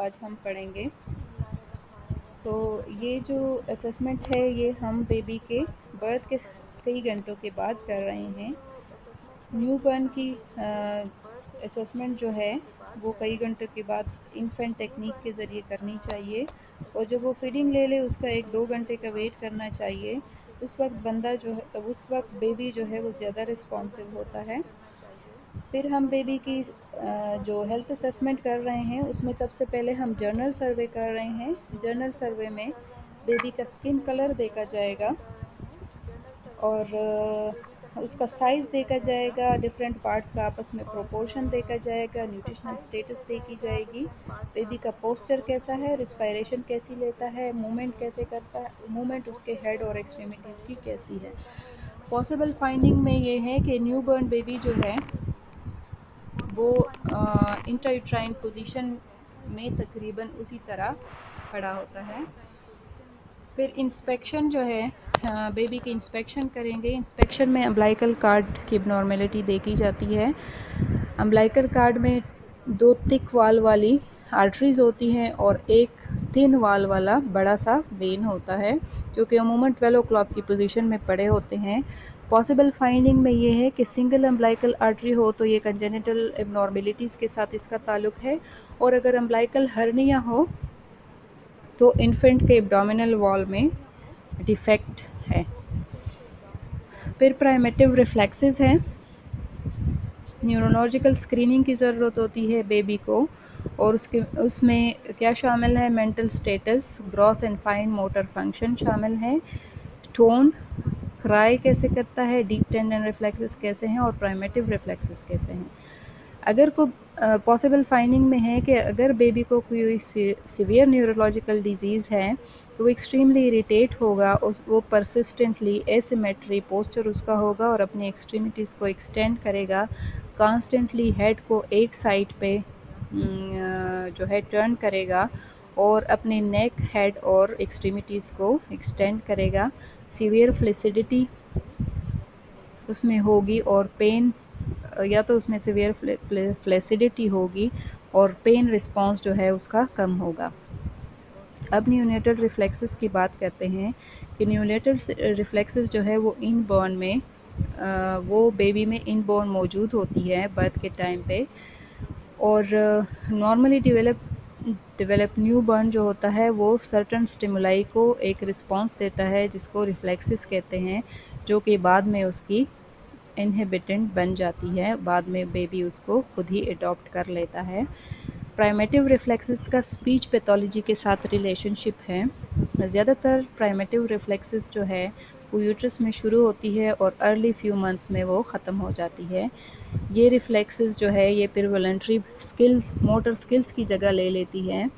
आज हम पढ़ेंगे। तो ये जो असेसमेंट है ये हम बेबी के बर्थ के कई घंटों के बाद कर रहे हैं। न्यू बर्न की असेसमेंट जो है वो कई घंटों के बाद इन्फेंट टेक्निक के ज़रिए करनी चाहिए, और जब वो फीडिंग ले ले उसका 1-2 घंटे का वेट करना चाहिए। उस वक्त बंदा जो है, उस वक्त बेबी जो है वो ज़्यादा रिस्पॉन्सिव होता है। फिर हम बेबी की जो हेल्थ असेसमेंट कर रहे हैं उसमें सबसे पहले हम जर्नल सर्वे कर रहे हैं। जर्नल सर्वे में बेबी का स्किन कलर देखा जाएगा और उसका साइज़ देखा जाएगा, डिफरेंट पार्ट्स का आपस में प्रोपोर्शन देखा जाएगा, न्यूट्रिशनल स्टेटस देखी जाएगी, बेबी का पोस्चर कैसा है, रिस्पायरेशन कैसी लेता है, मूवमेंट कैसे करता है, मूवमेंट उसके हेड और एक्सट्रीमिटीज़ की कैसी है। पॉसिबल फाइंडिंग में ये है कि न्यू बर्न बेबी जो है वो इंट्रायूट्राइन पोजीशन में तकरीबन उसी तरह खड़ा होता है। फिर इंस्पेक्शन जो है, बेबी की इंस्पेक्शन करेंगे। इंस्पेक्शन में अम्बिलिकल कार्ड की एबनॉर्मेलिटी देखी जाती है। अम्बिलिकल कार्ड में 2 थिक वाल वाली आर्टरीज होती हैं और एक थिन वाल वाला बड़ा सा वेन होता है, जो कि अमूमन 12 o'clock की पोजीशन में पड़े होते हैं। पॉसिबल फाइंडिंग में ये है कि सिंगल अम्बिलिकल आर्टरी हो तो ये कंजेनिटल एबनॉर्मेलिटीज़ के साथ इसका ताल्लुक है, और अगर अम्बिलिकल हर्निया हो तो इन्फेंट के एब्डोमिनल वॉल में डिफेक्ट है। फिर प्राइमेटिव रिफ्लेक्सेस हैं। न्यूरोलॉजिकल स्क्रीनिंग की ज़रूरत होती है बेबी को, और उसमें क्या शामिल है, mental status, gross and fine motor function शामिल है, टोन, क्राई कैसे करता है, डीप टेंडन रिफ्लेक्सेस कैसे हैं और प्राइमेटिव रिफ्लेक्सेस कैसे हैं। अगर को पॉसिबल फाइंडिंग में है कि अगर बेबी को कोई सीवियर न्यूरोलॉजिकल डिजीज़ है तो वो एक्सट्रीमली इरिटेट होगा, वो परसिस्टेंटली एसिमेट्री पोस्चर उसका होगा और अपनी एक्सट्रीमिटीज़ को एक्सटेंड करेगा, कॉन्स्टेंटली हेड को एक साइड पे जो है टर्न करेगा और अपने नेक, हेड और एक्सट्रीमिटीज़ को एक्सटेंड करेगा। सीवियर फ्लेसिडिटी उसमें होगी और पेन, या तो उसमें सीवियर फ्लेसिडिटी होगी और पेन रिस्पॉन्स जो है उसका कम होगा। अब न्यूनेटल रिफ्लेक्सेस की बात करते हैं कि न्यूनेटल रिफ्लेक्सेस जो है वो इन बॉर्न में वो बेबी में इन बॉर्न मौजूद होती है बर्थ के टाइम पे, और नॉर्मली डेवलप न्यू बॉर्न जो होता है वो सर्टन स्टिमुलाई को एक रिस्पॉन्स देता है जिसको रिफ्लेक्सेस कहते हैं, जो कि बाद में उसकी इनहिबिटेंट बन जाती है, बाद में बेबी उसको खुद ही अडॉप्ट कर लेता है। प्राइमेटिव रिफ्लेक्सेस का स्पीच पैथोलॉजी के साथ रिलेशनशिप है। ज़्यादातर प्राइमेटिव रिफ्लेक्सेस जो है वो यूट्रस में शुरू होती है और अर्ली फ्यू मंथ्स में वो ख़त्म हो जाती है। ये रिफ्लेक्सेस जो है ये फिर वॉलंटरी स्किल्स, मोटर स्किल्स की जगह ले लेती है।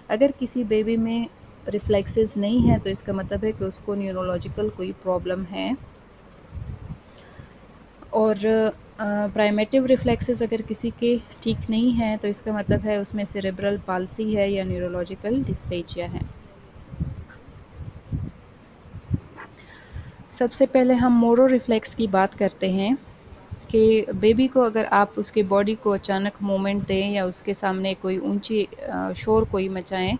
अगर किसी बेबी में रिफ्लेक्सेस नहीं है तो इसका मतलब है कि उसको न्यूरोलॉजिकल कोई प्रॉब्लम है, और प्राइमेटिव रिफ्लेक्सेस अगर किसी के ठीक नहीं हैं तो इसका मतलब है उसमें सेरेब्रल पाल्सी है या न्यूरोलॉजिकल डिस्फेजिया है। सबसे पहले हम मोरो रिफ्लेक्स की बात करते हैं कि बेबी को अगर आप उसके बॉडी को अचानक मूवमेंट दें या उसके सामने कोई ऊंची शोर कोई मचाएं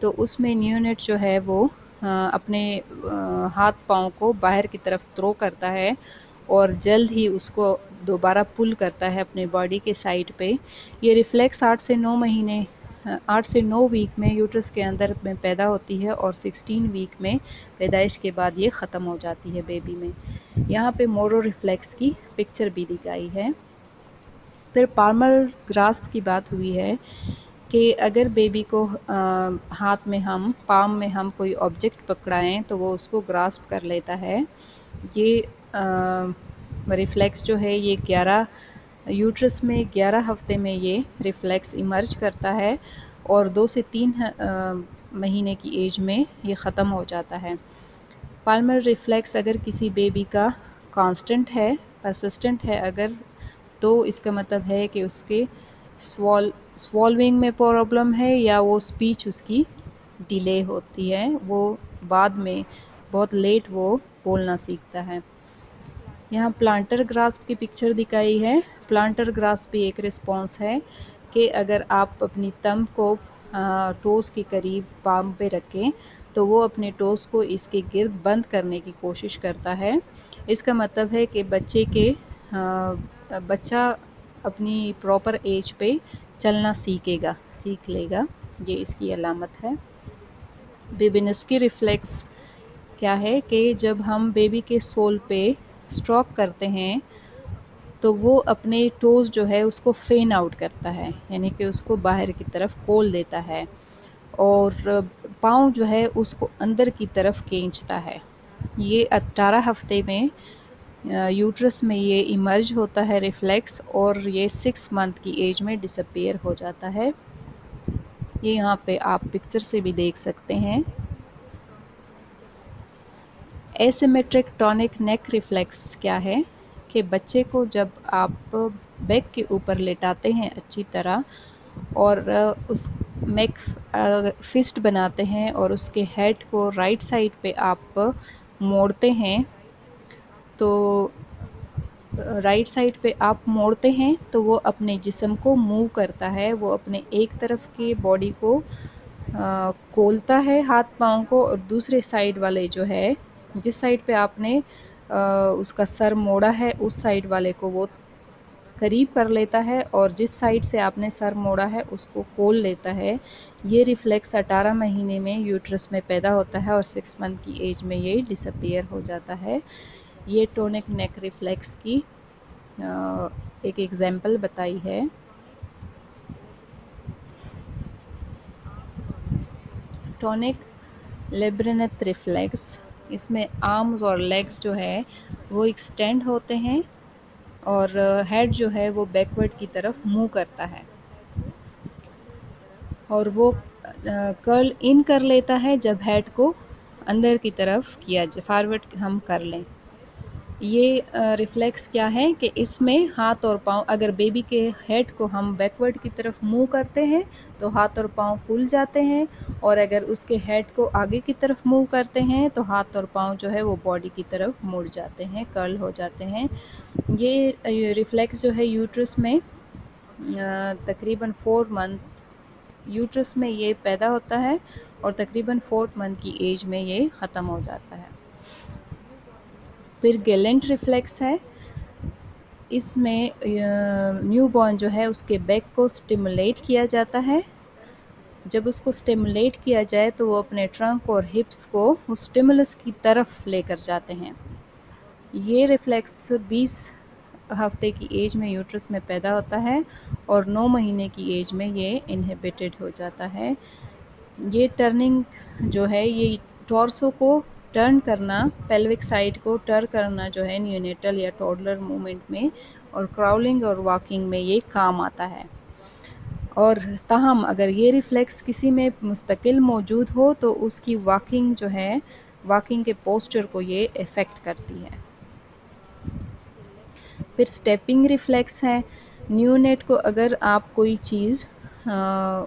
तो उसमें न्यूनेट जो है वो अपने हाथ पाँव को बाहर की तरफ थ्रो करता है और जल्द ही उसको दोबारा पुल करता है अपने बॉडी के साइड पे। ये रिफ्लेक्स 8 से 9 वीक में यूट्रस के अंदर में पैदा होती है और 16 वीक में पैदाइश के बाद ये ख़त्म हो जाती है बेबी में। यहाँ पे मोरो रिफ्लेक्स की पिक्चर भी दिखाई है। फिर पाल्मर ग्रास्प की बात हुई है कि अगर बेबी को हाथ में हम पाम में हम कोई ऑब्जेक्ट पकड़ाएं तो वो उसको ग्रास्प कर लेता है। ये रिफ्लेक्स जो है ये 11 यूट्रस में 11 हफ्ते में ये रिफ्लेक्स इमर्ज करता है और 2 से 3 महीने की एज में ये ख़त्म हो जाता है। पाल्मर रिफ्लेक्स अगर किसी बेबी का कांस्टेंट है, परसिस्टेंट है अगर, तो इसका मतलब है कि उसके स्वॉल्विंग में प्रॉब्लम है या वो स्पीच उसकी डिले होती है, वो बाद में बहुत लेट वो बोलना सीखता है। यहाँ प्लांटर ग्रास्प की पिक्चर दिखाई है। प्लांटर ग्रास्प भी एक रिस्पॉन्स है कि अगर आप अपनी थंब को टोस के करीब पाम पे रखें तो वो अपने टोस को इसके गिर्द बंद करने की कोशिश करता है। इसका मतलब है कि बच्चा अपनी प्रॉपर एज पे चलना सीख लेगा। ये इसकी अलामत है। बेबिनस्की रिफ्लेक्स क्या है कि जब हम बेबी के सोल पे स्ट्रोक करते हैं तो वो अपने टोज जो है उसको फेन आउट करता है, यानी कि उसको बाहर की तरफ खोल देता है और पाँव जो है उसको अंदर की तरफ खींचता है। ये 18 हफ्ते में यूट्रस में ये इमर्ज होता है रिफ्लेक्स, और ये 6 मंथ की एज में डिसअपीयर हो जाता है। ये यहाँ पे आप पिक्चर से भी देख सकते हैं। एसिमेट्रिक टॉनिक नेक रिफ्लेक्स क्या है कि बच्चे को जब आप बैक के ऊपर लेटाते हैं अच्छी तरह और उस नेक फिस्ट बनाते हैं और उसके हेड को राइट साइड पे आप मोड़ते हैं, तो राइट साइड पे आप मोड़ते हैं तो वो अपने जिस्म को मूव करता है, वो अपने एक तरफ के बॉडी को खोलता है हाथ पाँव को, और दूसरे साइड वाले जो है जिस साइड पे आपने उसका सर मोड़ा है उस साइड वाले को वो करीब कर लेता है, और जिस साइड से आपने सर मोड़ा है उसको खोल लेता है। ये रिफ्लेक्स 18 महीने में यूट्रस में पैदा होता है और 6 मंथ की एज में ये डिसअपीयर हो जाता है। ये टोनिक नेक रिफ्लेक्स की एक एग्जाम्पल बताई है। टोनिक लेब्रिनथ रिफ्लेक्स, इसमें आर्म्स और लेग्स जो है वो एक्सटेंड होते हैं और हेड जो है वो बैकवर्ड की तरफ मूव करता है और वो कर्ल इन कर लेता है जब हेड को अंदर की तरफ फॉरवर्ड हम कर लें। ये रिफ्लेक्स क्या है कि इसमें हाथ और पाँव, अगर बेबी के हेड को हम बैकवर्ड की तरफ मूव करते हैं तो हाथ और पाँव खुल जाते हैं, और अगर उसके हेड को आगे की तरफ मूव करते हैं तो हाथ और पाँव जो है वो बॉडी की तरफ मुड़ जाते हैं, कर्ल हो जाते हैं। ये रिफ्लेक्स जो है यूट्रस में तकरीबन 4 मंथ यूट्रस में ये पैदा होता है और तकरीबन 4 मंथ की एज में ये ख़त्म हो जाता है। फिर गैलेंट रिफ्लेक्स है, इसमें न्यू बॉर्न जो है उसके बैक को स्टिमुलेट किया जाता है। जब उसको स्टिमुलेट किया जाए तो वो अपने ट्रंक और हिप्स को उस स्टिमुलस की तरफ लेकर जाते हैं। ये रिफ्लेक्स 20 हफ्ते की एज में यूट्रस में पैदा होता है और 9 महीने की एज में ये इनहिबिटेड हो जाता है। ये टर्निंग जो है ये टॉर्सो को टर्न करना, पेल्विक साइड को टर्न करना जो है न्यूनेटल या टॉडलर मूवमेंट में और क्राउलिंग और वॉकिंग में ये काम आता है। और ताहम अगर ये रिफ्लेक्स किसी में मुस्तकिल मौजूद हो तो उसकी वॉकिंग जो है, वॉकिंग के पोस्चर को ये इफ़ेक्ट करती है। फिर स्टेपिंग रिफ्लेक्स है, न्यूनेट को अगर आप कोई चीज़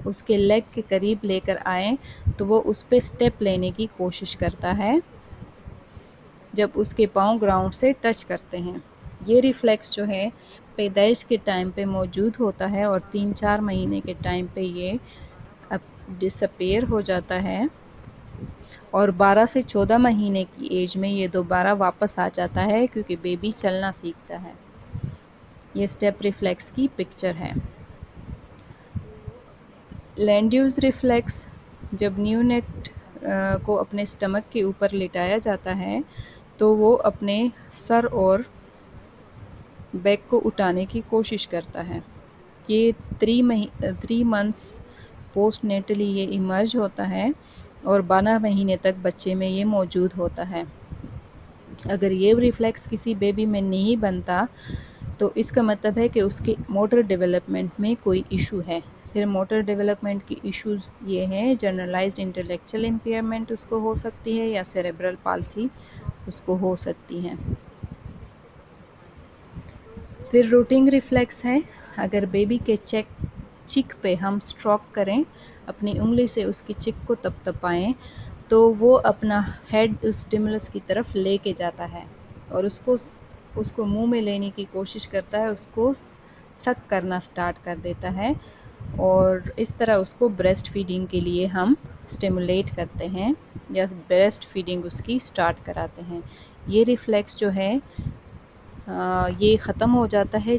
उसके लेग के करीब लेकर आए तो वो उस पर स्टेप लेने की कोशिश करता है जब उसके पाँव ग्राउंड से टच करते हैं। ये रिफ्लेक्स जो है पैदाइश के टाइम पे मौजूद होता है और 3-4 महीने के टाइम पे ये अब डिसअपीयर हो जाता है और 12 से 14 महीने की एज में ये दोबारा वापस आ जाता है क्योंकि बेबी चलना सीखता है। ये स्टेप रिफ्लेक्स की पिक्चर है। लैंड्यूज रिफ्लेक्स, जब न्यूनेट को अपने स्टमक के ऊपर लिटाया जाता है तो वो अपने सर और बैक को उठाने की कोशिश करता है। ये 3 मंथ्स पोस्ट नेटली ये इमर्ज होता है और 12 महीने तक बच्चे में ये मौजूद होता है। अगर ये रिफ्लेक्स किसी बेबी में नहीं बनता तो इसका मतलब है कि उसके मोटर डेवलपमेंट में कोई इशू है। फिर मोटर डेवलपमेंट की इश्यूज ये हैं, जनरलाइज्ड इंटेलेक्चुअल इम्पेयरमेंट उसको हो सकती है या सेरेब्रल पाल्सी उसको हो सकती है। फिर रूटिंग रिफ्लेक्स है, अगर बेबी के चिक पे हम स्ट्रोक करें, अपनी उंगली से उसकी चिक को तपतपाएं तो वो अपना हेड उस स्टिमुलस की तरफ लेके जाता है और उसको मुंह में लेने की कोशिश करता है, उसको सक करना स्टार्ट कर देता है और इस तरह उसको ब्रेस्ट फीडिंग के लिए हम स्टिमुलेट करते हैं या ब्रेस्ट फीडिंग उसकी स्टार्ट कराते हैं। ये रिफ्लेक्स जो है ये ख़त्म हो जाता है